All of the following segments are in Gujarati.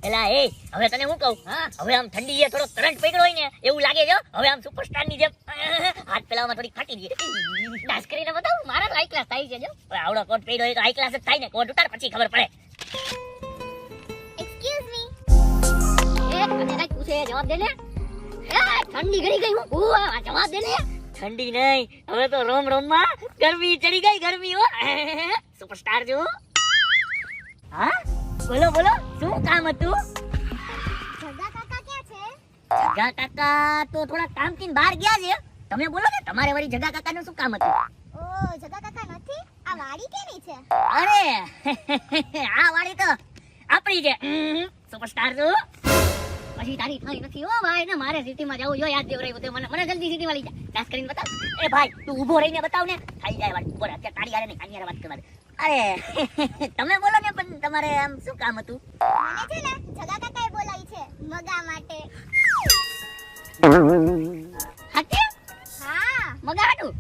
એલા એ હવે તને હું કહું હવે આમ ઠંડી થોડો કરંટ પકડ્યો હોય ને એવું લાગે છે હવે આમ સુપરસ્ટાર ની જેમ હાથ પેલામાં થોડી ફાટી ગઈ ડાન્સ કરીને બતાવું મારા હાઈ ક્લાસ થાય છે જો આવડો કોટ પહેર્યો હોય તો હાઈ ક્લાસ જ થાય ને કોટ ઉતાર પછી ખબર પડે એક્સક્યુઝ મી એ મને કઈ પૂછે જવાબ દે ને એ ઠંડી ગઈ ગઈ હું જવાબ દે ને ઠંડી નહીં હવે તો રોમ રોમ માં ગરમી ચડી ગઈ ગરમી હો સુપરસ્ટાર જો હા બોલો બોલો શું કામ હતું જગા કાકા ક્યાં છે? જગા કાકા તો થોડા કામ થી બહાર ગયા છે તમે બોલો ને તમારે વળી જગા કાકા નું શું કામ હતું ઓ જગા કાકા નથી આ વાડી કેની છે? અરે આ વાળી તો આપણી છે સુપરસ્ટાર જો પછી તારી થઈ નથી હો ભાઈ ને મારે સિટીમાં જવું જો યાદ દેવ રહ્યું તે મને જલ્દી સિટી વાળી જા ડાન્સ કરીને બતાવ એ ભાઈ તું ઊભો રહીને બતાવ ને થઈ જાય વાત ઉપર અત્યારે તારી હારે નહીં આની હારે વાત કરવા દે અરે તમે બોલો ને પણ તમારે આમ શું કામ હતું મને છે ને જગા કાકાએ બોલાવી છે મગા માટે હાકે હા મગાડું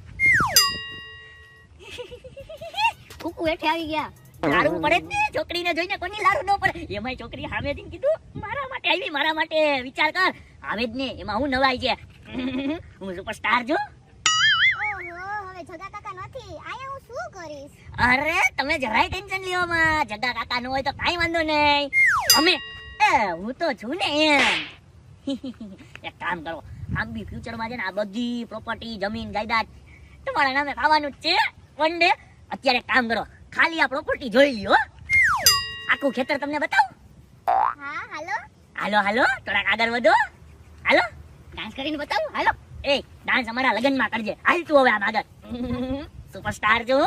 કુકુ હેઠે આવી ગયા લાડુ પડે જ ને છોકરીને જોઈને કોની લાડુ ન પડે એમાંય છોકરી સામેથી કીધું મારા માટે આવી મારા માટે વિચાર કર આવે જ ને એમાં હું નવાઈ છે હું સુપરસ્ટાર છું ઓહો હવે જગા કાકા નથી આયા હું શું કરીશ? અરે તમે જરાય ટેન્શન લ્યો માં જગા કાકા નો હોય તો કાઈ વાંધો નહીં અમે હું તો છું ને એમ એક કામ કરો આમ બી ફ્યુચરમાં છે ને આ બધી પ્રોપર્ટી જમીન જાયદાદ તમારા નામે ખાવાનું જ છે વન ડે અત્યારે કામ કરો ખાલી આ પ્રોપર્ટી જોઈ લ્યો આખું ખેતર તમને બતાવું હા હાલો હાલો હાલો થોડાક આગળ વધો હાલો ડાન્સ કરીને બતાવું હાલો એ ડાન્સ અમારા લગનમાં કરજે હાલ તું હવે આમ આગળ સુપરસ્ટાર જો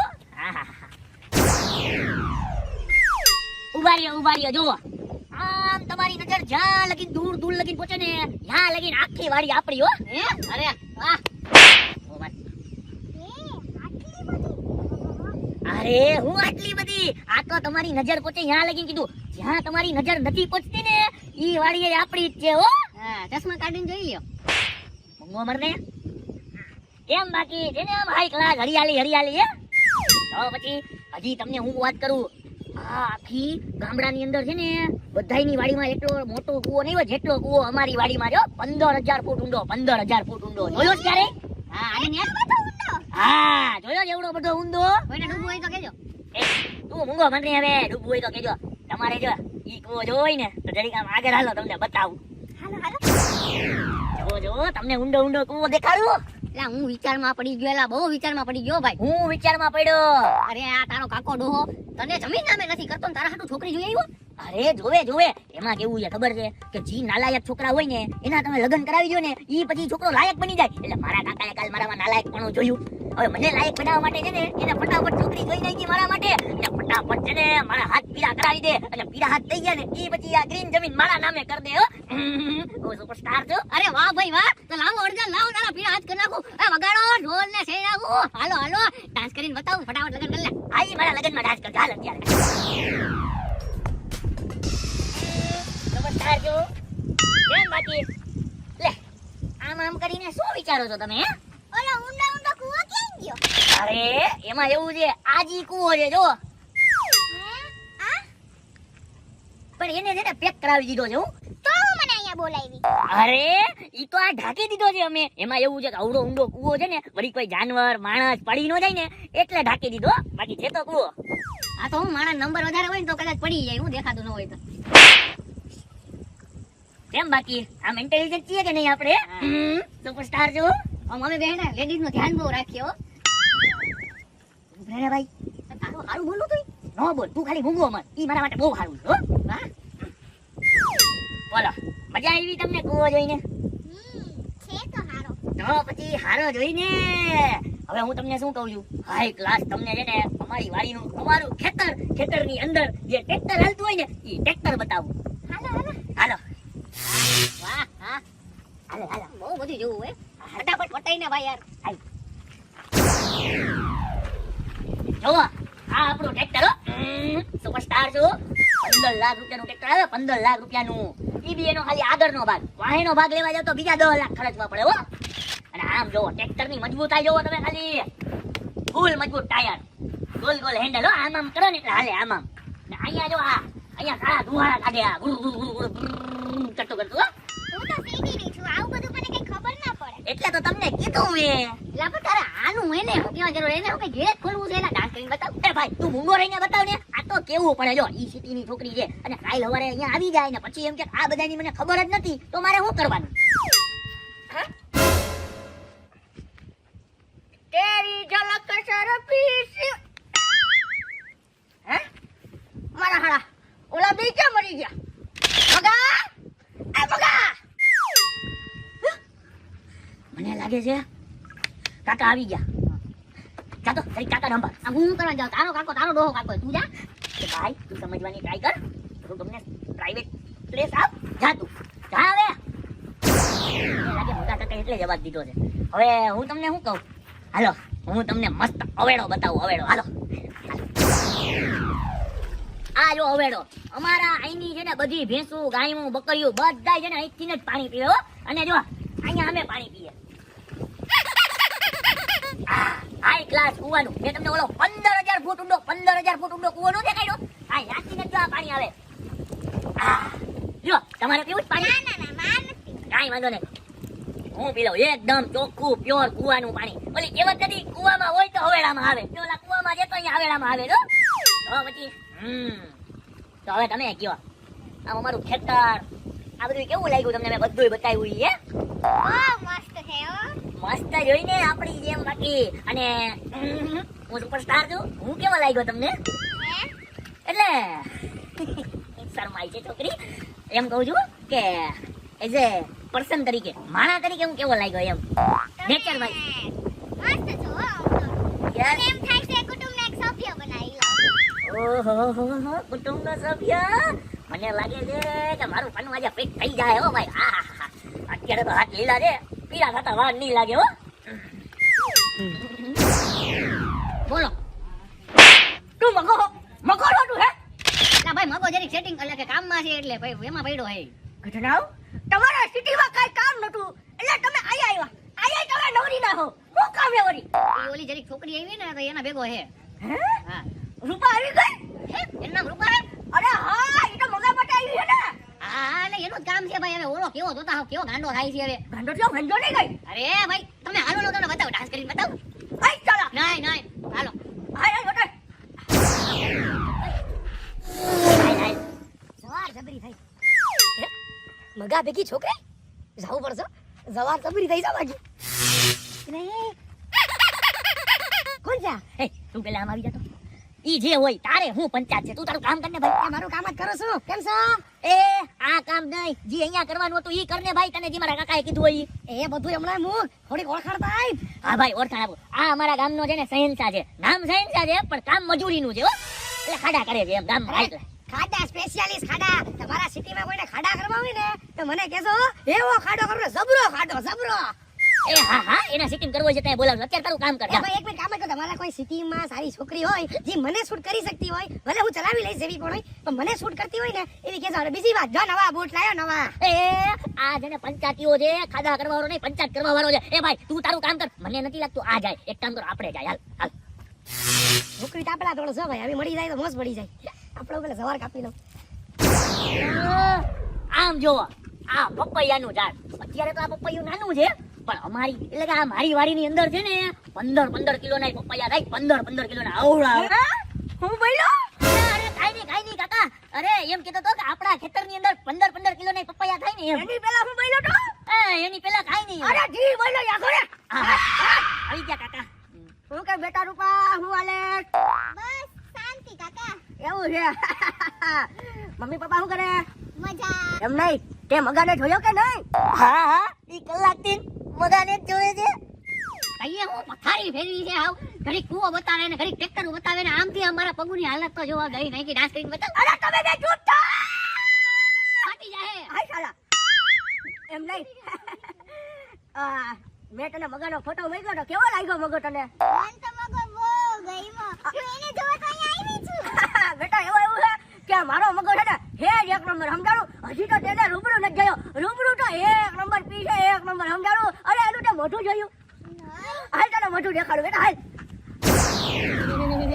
ઉભા રહ્યો જો આમ તમારી નજર જ્યાં લગીન દૂર દૂર લગીન પહોંચે ને ત્યાં લગીન આખી વાડી આપણી હો હે અરે વાહ અરે હું આટલી બધી આ તો તમારી નજર પહોંચે ત્યાં લગીન કીધું જ્યાં તમારી નજર નથી પહોંચતી ને ઈ વાડી આપણી જ છે હો ચશ્મા કાઢીને જોઈ લ્યો મંગો મરને કેમ બાકી છે ને આમ હાઈ ક્લાસ હરિયાળી હે તો પછી હજી તમને હું વાત કરું આ આખી ગામડાની અંદર છે ને બધાયની વાડીમાં એટલો મોટો કૂવો નહીં હોય જેટલો કૂવો અમારી વાડીમાં જો 15000 ફૂટ ઊંડો 15000 ફૂટ ઊંડો જોયો છે ક્યારે હા આને હા જોયો એવડો બધો ઊંડો કોઈને ડૂબવું હોય તો કેજો તું મૂંગો મને હવે ડૂબવું હોય તો કેજો તમારે જો ઈ કૂવો જોઈ ને તો જરીક આમ આગળ હાલો તમને બતાવું હાલો જો તમને ઊંડો કૂવો દેખાડું એટલે હું વિચારમાં પડી ગયો એલા બહુ વિચારમાં પડી ગયો ભાઈ હું વિચારમાં પડ્યો અરે આ તારો કાકો ડોહો તને જમીન નામે નથી કરતો ને તારા હાટુ છોકરી જોઈ આવ્યો અરે જોવે એમાં કેવું છે ખબર છે કે જી નાલાયક છોકરા હોય ને એના તમે લગ્ન કરાવી દો ને ઈ પછી છોકરો લાયક બની જાય એટલે મારા કાકાએ કાલ મારામાં નાલાયક પણ જોયું હવે મને લાયક બનાવવા માટે છે ને એને ફટાફટ છોકરી જોઈ નાખી મારા માટે એટલે ફટાફટ છે ને મારા હાથ પીળા કરાવી દે એટલે પીળા હાથ થઈ ગયા ને ઈ પછી આ ગ્રીન જમીન મારા નામે કરી દે હો સુપરસ્ટાર છો અરે વાહ ભાઈ વાહ તો લાવો અડધા લાવો તારા પીળા હાથ કરી નાખું વગાડો ઢોલ ને સે નાખું હાલો ડાન્સ કરીને બતાવું ફટાફટ લગન કરી લે આઈ મારા લગનમાં ડાન્સ કર ચાલ અત્યારે સુપરસ્ટાર છો કેમ બાકી લે આમ કરીને શું વિચારો છો તમે ઓલો ઊંડા કૂવો ક્યાં ગયો? અરે એમાં એવું છે આજી કૂવો છે જો આ પણ એને છે ને પેક કરાવી દીધો છે હું તો હું મને અહીંયા બોલાવી અરે ઈ તો આ ઢાંકી દીધો છે અમે એમાં એવું છે કે આવડો ઊંડો કૂવો છે ને વળી કોઈ જાનવર માણસ પડી ન જાય ને એટલે ઢાંકી દીધો બાકી છે તો કૂવો આ તો હું માણસ નંબર વધારે હોય ને તો કદાચ પડી જાય હું દેખાતું ન હોય તો કેમ બાકી આમ ઇન્ટેલિજન્ટ છીએ કે નહીં આપણે સુપરસ્ટાર જો અમે બેન લેડીઝ નું ધ્યાન બહુ રાખ્યો ઉભરે ભાઈ તારું હારું બોલું તું નો બોલ તું ખાલી મૂંગો મત ઈ મારા માટે બહુ હારું છે હો હા બોલો મજા આવી તમને કૂવો જોઈને છે તો હારો તો પછી હારો જોઈને હવે હું તમને શું કહું છું હાઈ ક્લાસ તમને છે ને અમારી વાડીનું અમારું ખેતરની અંદર જે ટ્રેક્ટર હાલતું હોય ને ઈ ટ્રેક્ટર બતાવું હાલો વાહ હા હાલો બહુ બધું જોવું હે ફટાફટ વટાઈને ભાઈ યાર હાલ જો આ આપણું ટ્રેક્ટર સુપરસ્ટાર છો 15 લાખ રૂપિયાનું ટ્રેક્ટર આવે 15 લાખ રૂપિયાનું ઈ બી એનો ખાલી આગળનો ભાગ વાહેનો ભાગ લેવા જાવ તો બીજા 10 લાખ ખર્ચવા પડે હો અને આમ જો ટ્રેક્ટરની મજબૂતાઈ જોવો તમે ખાલી ફૂલ મજબૂત ટાયર ગોલ હેન્ડલ હો આમ કરો ને એટલે હાલે આમ ને અહીંયા જો આ અહીંયા કાળા ધુવાળા કાઢ્યા ગુરુ ગુરુ ગુરુ ગુરુ કરતો કરતો હો. હું તો સીધી નહીં છું આવું બધું મને કઈ ખબર ના પડે એટલે તો તમને કીધું મેં લા પણ તારે આનું એને હું કેવા જરૂર એને હું કઈ ઘેર ખોલવું છે એના ડાન્સ કરીને બતાવ એ ભાઈ તું મૂંગો રહીને બતાવ ને આ તો કેવું પડે જો ઈ સિટીની છોકરી છે અને કાલ હવારે અહીંયા આવી જાય ને પછી એમ કે આ બધાની મને ખબર જ નથી તો મારે શું કરવાનું હા? તેરી ઝલક શરફી સી હે મારા હાડા ઓલા બે ક્યાં મરી ગયા મગા એ મગા મને લાગે છે કાકા આવી ગયા જા તો તારી કાકા નંબર આ હું કરવા જાઉં તારો કાકો તારો ડોહો કાકો તું જા કે ભાઈ તું સમજવાની ટ્રાય કર હું તમને પ્રાઇવેટ પ્લેસ આપ જા તું જા હવે મને લાગે મોટા કાકા એટલે જવાબ દીધો છે હવે હું તમને શું કહું હાલો હું તમને મસ્ત અવેડો બતાવું અવેડો હાલો આ જો અવેડો અમારા અહીંની છે ને બધી ભેંસું ગાયું બકરીઓ બધા છે ને અહીંથી જ પાણી પીવે હો અને જો અહીંયા અમે પાણી પીએ હાઈ ક્લાસ કૂવાનું મેં તમને ઓલો 15,000 ફૂટ ઊંડો કૂવો નો દેખાડ્યો હા યાદથી જ આ પાણી આવે જો તમારે પીવું જ પાણી ના ના માર નથી કાંઈ વાંધો નહીં હું પી લઉં એકદમ ચોખ્ખું પ્યોર કૂવાનું પાણી ઓલી કહેવત નથી કૂવામાં હોય તો હવેડામાં આવે જો ઓલા કૂવામાં છે તો અહીંયા હવેડામાં આવે જો તો પછી તો હવે તમે કયો આ અમારું ખેતર આ બધું કેવું લાગ્યું તમને મેં બધું બતાવ્યું હે બહુ મસ્ત છે હો મસ્ત જોઈને આપણી જેમ બાકી અને હું સુપરસ્ટાર છું હું કેવો લાગ્યો તમને હે એટલે શરમાઈ છે છોકરી એમ કહું છું કે એઝ એ પર્સન તરીકે માણા તરીકે હું કેવો લાગ્યો એમ નેચર ભાઈ મસ્ત છો હો યસ મને એમ થાય છે કુટુંબને એક સભ્ય બનાવી લો ઓહો કુટુંબનો સભ્ય મને લાગે છે કે મારું પાનું આજે પેટ થઈ જાય હો ભાઈ આ અત્યારે તો હાથ લીલા છે પીળા થતા વાર નહીં લાગે હો બોલો તું મગો તું હે ના ભાઈ મગો જરીક સેટિંગ એટલે કે કામમાં છે એટલે ભાઈ એમાં પડ્યો હે ઘટનાઓ તમારા સિટીમાં કાઈ કામ નતું એટલે તમે આયા તમે નવરી ના હો હું કામ હે વરી એ ઓલી જરીક છોકરી આવી ને તો એના ભેગો હે હે હા રૂપા આવી ગઈ હે એનું નામ રૂપા હે અરે હા એ તો મગા માટે આવી છે ને હા એટલે એનું જ કામ છે ભાઈ હવે ઓલો કેવો જોતા હો કેવો ગાંડો થાય છે હવે ગાંડો થયો ગાંડો નહીં ગઈ અરે ભાઈ તમે હાલો લો તમને બતાવો ડાન્સ કરીને બતાવો આઈ ચાલો નહીં હાલો હાય બતાવ હાય સવાર જબરી થઈ મગા ભેગી છોકરી જાવું પડશે જવાર જબરી થઈ જા બાકી નહીં કોણ છે એ તું પેલા આમ આવી જા તો ઈ જે હોય તારે હું પંચાયત છે તું તારું કામ કરને ભાઈ મારું કામ જ કરું છું કેમ છો એ આ કામ નહીં જે અહીંયા કરવાનું હતું ઈ કરને ભાઈ તને જે મારા કાકાએ કીધું હોય એ બધું હમણાં મૂક થોડીક ઓળખાણ થાય હા ભાઈ ઓળખાણ આપો આ અમારા ગામનો છે ને સહેનસા છે નામ સહેનસા છે પણ કામ મજૂરીનું છે હો એટલે ખાડા કરે છે એમ ગામમાં એટલે ખાડા સ્પેશિયાલિસ્ટ ખાડા તમારા સિટીમાં કોઈને ખાડા કરવા હોય ને તો મને કહેજો એવો ખાડો કરો જબરો ખાડો જબરો એ હા એના સિટીમાં કરવો છે ત્યાં બોલાવજો અત્યારે તારું કામ કર ભાઈ એક મિનિટ કામ કર તમારા કોઈ સિટીમાં સારી છોકરી હોય જે મને શૂટ કરી શકતી હોય ભલે હું ચલાવી લઈશ એવી પણ હોય પણ મને શૂટ કરતી હોય ને એવી કહેજો અને બીજી વાત જો નવા બૂટ લાયો નવા એ આ જેને પંચાયતીઓ છે ખાડા કરવા વાળો નહીં પંચાયત કરવા વાળો છે એ ભાઈ તું તારું કામ કર મને નથી લાગતું આ જાય એક કામ કરો આપણે જાય હાલ છોકરી તાપલા થોડો છે ભાઈ હવે મળી જાય તો મોજ પડી જાય આપણે પેલા સવાર કાપી લઉં આમ જો આ પપૈયાનું ઝાડ અત્યારે તો આ પપૈયું નાનું છે પણ અમારી એટલે કે આ મારી વાડીની અંદર છે ને 15 કિલોના પપૈયા થાય 15 કિલોના આવડા હું બોલ્યો અરે કાઈ નહીં કાકા અરે એમ કહેતો તો કે આપણા ખેતરની અંદર 15 કિલોના પપૈયા થાય ને એની પેલા હું બોલ્યો તો એની પેલા કાઈ નહીં અરે જી બોલ્યો યા ઘરે આવી ગયા કાકા હું કે બેટા રૂપા હું આલે બસ શાંતિ કાકા એવું છે મમ્મી પપ્પા શું કરે મજા એમ નહીં તે મગાને જોયો કે નહીં હા ઈ કલાકથી મગાને જ જોયે છે કઈએ હું પથારી ફેરવી છે આવ ઘડી કૂવો બતાવે ને ઘડી ટ્રેક્ટર બતાવે ને આમથી અમારા પગુની હાલત તો જોવા ગઈ નહીં કે ડાન્સ કરીને બતાવ અરે તમે બે ચૂપ થા ફાટી જાય હાય સાલા એમ નહીં મેં તને મગાનો ફોટો મોકલ્યો તો કેવો લાગ્યો મગો તને મન તો મગો બહુ ગઈમો હું એને જોવા તો અહીંયા આવી છું બેટા એવું છે કે મારો મગો છે ને હે એક નંબર સમજાણું હજી તો તેને રૂબરૂ નથી ગયો રૂબરૂ તો એક નંબર પી છે એક નંબર સમજાણું અરે એનું તે મોઢું જોયું હાલ તને મોઢું દેખાડું બેટા હાલ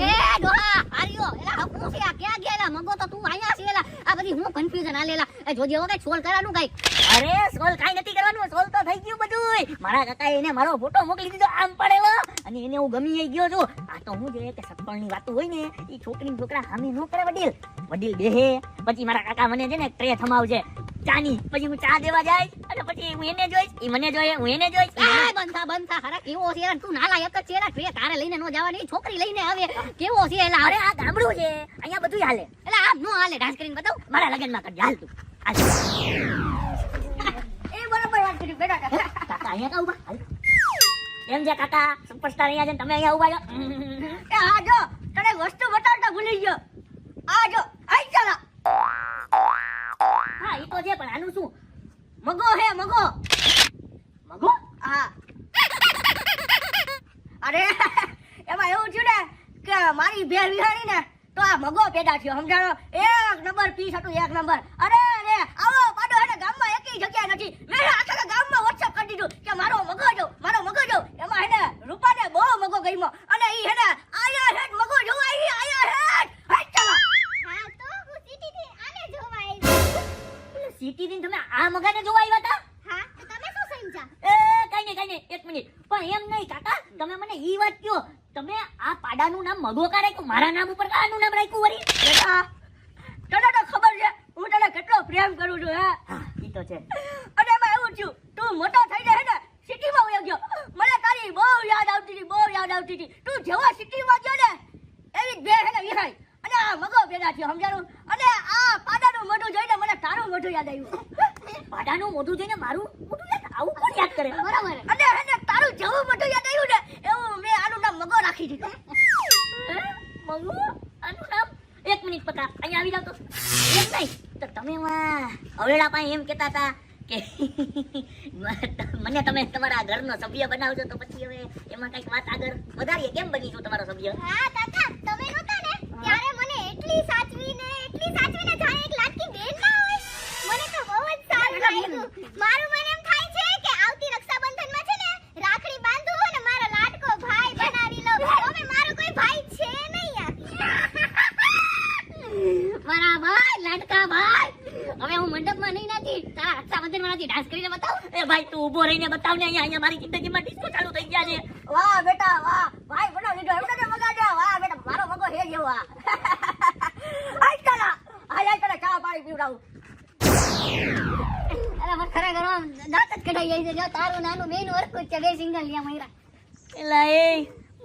એ ડોહા આર્યો એલા હું છે આ ક્યાં ગયેલા મગો તો તું આયા છે એલા આ બધી હું કન્ફ્યુઝન આલેલા એ જોજે હવે સોલ્વ કરાનું કઈ અરે સોલ્વ કાઈ નથી કરવાનું સોલ્વ તો થઈ ગયું બધું મારા કાકા એને મારો ફોટો મોકલી દીધો આમ પડેલો અને એને હું ગમી ગયો છું આ તો હું જે કે સપણની વાતો હોય ને ઈ છોકરી છોકરા હામી નો કરે વડીલ બેહે પછી મારા કાકા મને છે ને ટ્રે થમાવજે ચાની પછી હું ચા દેવા જાય અને પછી હું એને જોઈશ ઈ મને જોઈએ હું એને જોઈશ બંધા ખરા કેવો છે તું નાલા એક જ છે એલા ટ્રે તારે લઈને નો જવાની છોકરી લઈને આવે કેવો છે એલા અરે આ ગામડું છે અહીંયા બધું હાલે એટલે આ નો હાલે ડાન્સ કરીને બતાવ મારા લગનમાં કરજે હાલ તું એ બરાબર વાત કરી બેટા કાકા અહીંયા કા ઉભા હાલ એમ છે કાકા સુપરસ્ટાર અહીંયા છે તમે અહીંયા ઉભા છો એ આ જો તને વસ્તુ બતાવતા ભૂલી ગયો આ જો આઈ ચાલા હા ઈ તો છે પણ આનું શું મગો હે મગો હા અરે એમાં એવું થયું ને કે મારી ભેર વિહારી ને તો આ મગો પેદા થયો સમજાણો એક નંબર પીસ હતું એક નંબર અરે આવો પાડો એને ગામમાં એકેય જગ્યા નથી મેં આખા ગામમાં WhatsApp કરી દીધું કે મારો મગો જો એમાં એને રૂપાને બહુ મગો ગઈમો અને ઈ એને આયા હેડ મગો જોવા ઈ આયા હેડ ચાલો હા તો હું સિટીથી આને જોવા આવી સિટી થી તમે આ મગાને જોવા આવ્યા હતા હા તો તમે શું સમજ્યા કઈ નહીં એક મિનિટ પણ એમ નહીં કાકા તમે મને ઈ વાત કહો તમે આ પાડાનું નામ મગો કા રાખ્યું મારા નામ ઉપર આનું નામ રાખ્યું વળી બેટા તને તો ખબર છે હું તને કેટલો પ્રેમ કરું છું હા ઈ તો છે અને એમાં એવું થયું તું મોટો થઈ જાય ને સિટીમાં વયો ગયો મને તારી બહુ યાદ આવતી હતી તું જેવા સિટીમાં ગયો ને એવી જ બે હેને વિહાઈ અને આ મગો પેદા થયો સમજાણું અને આ પાડાનું મોઢું જોઈને મને તારું મોઢું યાદ આવ્યું પાડાનું મોઢું જોઈને મારું મોઢું યાદ આવું કોણ યાદ કરે બરાબર અને એને તારું જેવું મોઢું યાદ આવ્યું ને એવું મેં આનું નામ મગો રાખી દીધું મગો આનું નામ એક મિનિટ પકા અહીંયા આવી જાવ તો એમ નહીં તો તમે હવેડા પાસે એમ કહેતા હતા કે મને તમે તમારા ઘરનો સભ્ય બનાવજો તો પછી હવે એમાં કઈક વાત આગળ વધારીએ કેમ બની છું તમારો સભ્ય હા કાકા તમે નહોતા ને ત્યારે મને એટલી સાચવીને જાણે એક લાડકી બેન ના હોય મને તો બહુ જ સારું લાગ્યું મારું મને એમ થાય છે કે આવતી રક્ષાબંધનમાં છે ને રાખડી બાંધું અને મારો લાડકો ભાઈ બનાવી લઉં હવે મારો કોઈ ભાઈ છે નહીં મારા ભાઈ લાડકા ભાઈ હવે હું મંડપમાં નહીં નથી તારા રક્ષાબંધનમાં નથી ડાન્સ કરીને બતાવ એ ભાઈ તું ઊભો રહીને બતાવ ને અહીંયા મારી જિંદગીમાં ડિસ્કો ચાલુ થઈ ગયા છે વાહ બેટા વાહ ભાઈ બનાવ લીધો એવડો ને મગાડ્યો વાહ બેટા મારો મગો હે જેવો આઈ ચાલા ચા પાણી પીવડાવું અરે મને ખરેખર દાંત જ કઢાઈ જાય છે જો તારું નાનું બેન વર્કું છે બે સિંગલ લ્યા મયરા એલા એ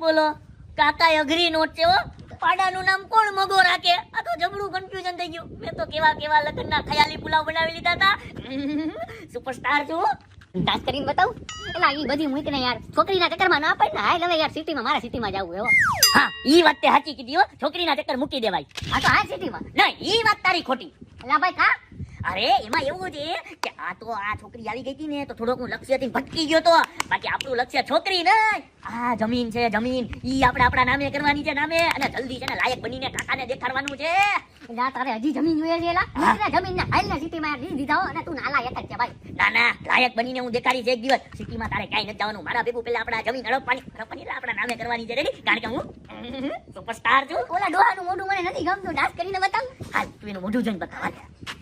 બોલો કાકા અઘરી નોટ છે હો પાડાનું નામ કોણ મગો રાખે આ તો જબરું કન્ફ્યુઝન થઈ ગયું મેં તો કેવા લગ્નના ખયાલી પુલાવ બનાવી લીધા હતા સુપરસ્ટાર છું ડાન્સ કરીને બતાવું એલા ઈ બધી મૂકને યાર છોકરીના ચક્કરમાં ના પડે ને હાલ હવે યાર સિટીમાં મારા સિટીમાં જાવું એવો હા ઈ વાત તે સાચી કીધી હો છોકરીના ચક્કર મૂકી દેવાય આ તો આ સિટીમાં નહીં ઈ વાત તારી ખોટી એલા ભાઈ કા અરે એમાં એવું છે કે આ છોકરી આવી ગઈ હતી ને તો થોડોક હું લક્ષ્યથી ભટકી ગયો તો બાકી આપણું લક્ષ્ય છોકરી નહીં આ જમીન છે જમીન ઈ આપણે આપણા નામે કરવાની છે નામે અને જલ્દી છે ને લાયક બનીને કાકાને દેખાડવાનું છે એલા તારે હજી જમીન જોઈએ છે એલા જમીન ને હાલ ને સિટીમાં રી દીધા હો અને તું નાલા એક જ છે ભાઈ ના લાયક બનીને હું દેખાડીશ એક દિવસ સિટીમાં તારે ક્યાંય નથી જવાનું મારા ભેગું પેલા આપણા જમીન હડપવાની આપણા નામે કરવાની છે રેડી કારણ કે હું સુપરસ્ટાર છું ઓલા ડોહાનું મોઢું મને નથી ગમતું ડાન્સ કરીને બતાવ હાલ તું એનું મોઢું જોઈને બતાવ